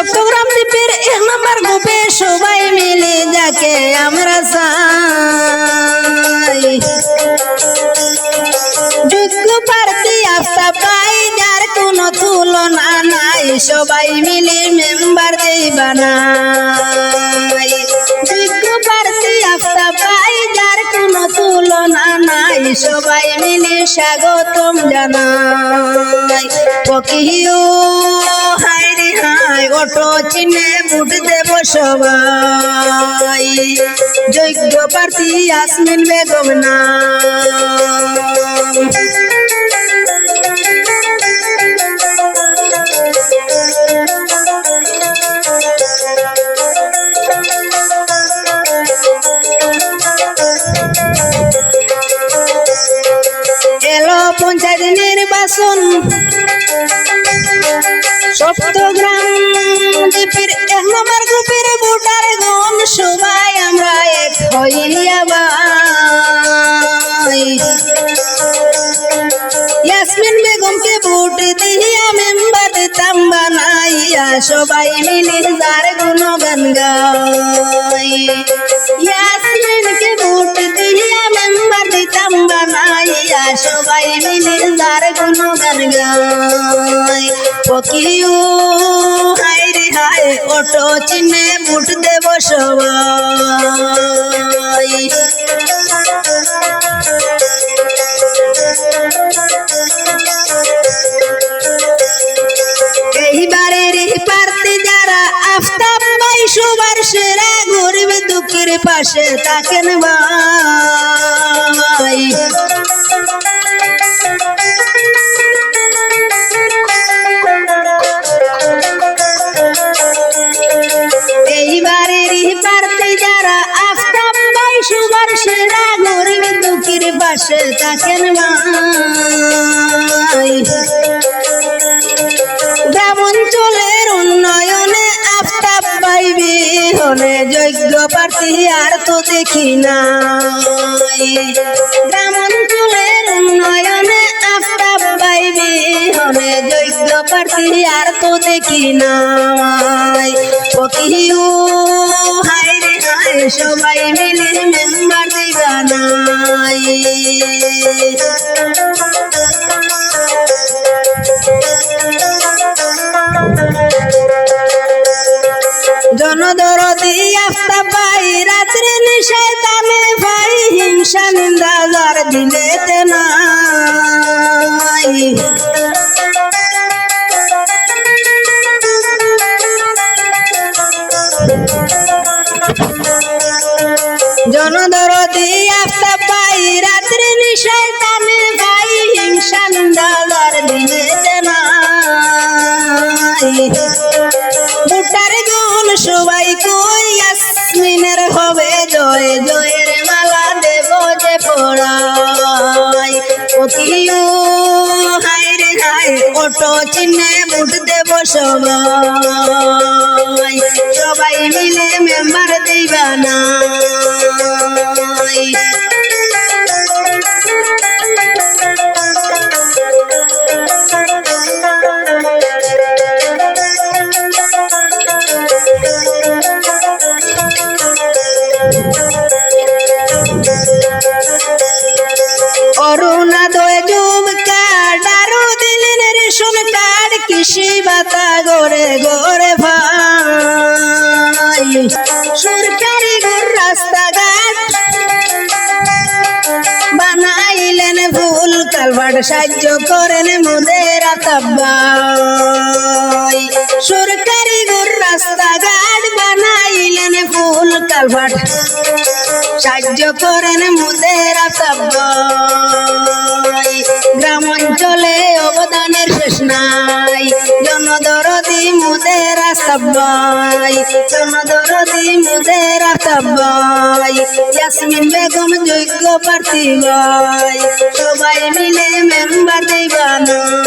চট্টগ্রাম দ্বীপের 1 নম্বর গ্রুপে সবাই মিলে যাকে আমরা চাই, যোগ্য প্রার্থী আফতাব ভাই যার কোনো তুলনা নাই, সবাই মিলে মেম্বার দেই বানাই। যোগ্য প্রার্থী আফতাব ভাই যার কোনো তুলনা নাই, সবাই মিলে স্বাগতম জানাই। পকিও হায় রে হায় অটো চিনে ভোট দেব সবাই, যোগ্য প্রার্থী ইয়াসমিন বেগম নাম। এলো পঞ্চায়েত নির্বাচন, চট্টগ্রাম দ্বীপের 1 নম্বর গ্রুপের ভোটার গণ সবাই আমরা এক হইয়া ভাই। ইয়াসমিন বেগমকে ভোট দিয়া মেম্বার দিতাম বানাইয়া, সবাই মিলে যার গুণগান গাই। ইয়াসমিনকে ভোট দিয়া মেম্বার দিতাম বানাইয়া, সবাই মিলে যার গুণগান গাই। পকিও হায় রে হায় অটো চিনে ভোট দেব সবাই। এইবারের প্রার্থী যারা আফতাব ভাই সবার সেরা, গরিব দুঃখের পাশে থাকেন ভাই। এইবারের প্রার্থী যারা আফতাব ভাই সবার সেরা, গরিব দুঃখের পাশে থাকেন ভাই। গ্রাম অঞ্চলের উন্নয়নে আফতাব ভাই বিহনে যোগ্য প্রার্থী আর তো দেখি নাই। গ্রাম অঞ্চলের উন্নয়নে আফতাব ভাই বিহনে যোগ্য প্রার্থী আর তো দেখি নাই। পকিও হায় রে হায় সবাই মিলে মেম্বার দিবা নাই। জনদরদি আফতাব ভাই রাত্রে নিশায় তামে ভাই, হিংসা নিন্দা যার দিলেতে নাই। জনদরদি আফতাব ভাই রাত্রে নিশায় তামে ভাই, হিংসা নিন্দা যার দিলেতে নাই। ভোটার গণ সবাই কই ইয়াসমিনের হবে জয়, জয়ের মালা দেব যে পড়াই। পকিও হায় রে হায় অটো চিনে ভোট দেব সবাই, সবাই মিলে মেম্বার দিবা নাই। অরুণোদয় যুব কার্ড আরো দিলেন রেশন কার্ড, কৃষি ভাতা গড়ে গড়ে ভাই। সরকারি ঘর রাস্তাঘাট বানাইলেন, ফুল কালভার্ট সাহায্য করেন মোদের আফতাব ভাই। সরকারি ঘর রাস্তাঘাট বানাইলেন, ফুল কালভার্ট সাহায্য করেন মোদের আফতাব ভাই। গ্রাম অঞ্চলে অবদানের শেষ নাই, জনদরদি মোদের আফতাব ভাই। জনদরদি মোদের আফতাব ভাই, ইয়াসমিন বেগম যোগ্য প্রার্থী ভাই, সবাই মিলে মেম্বার দিবা নাই।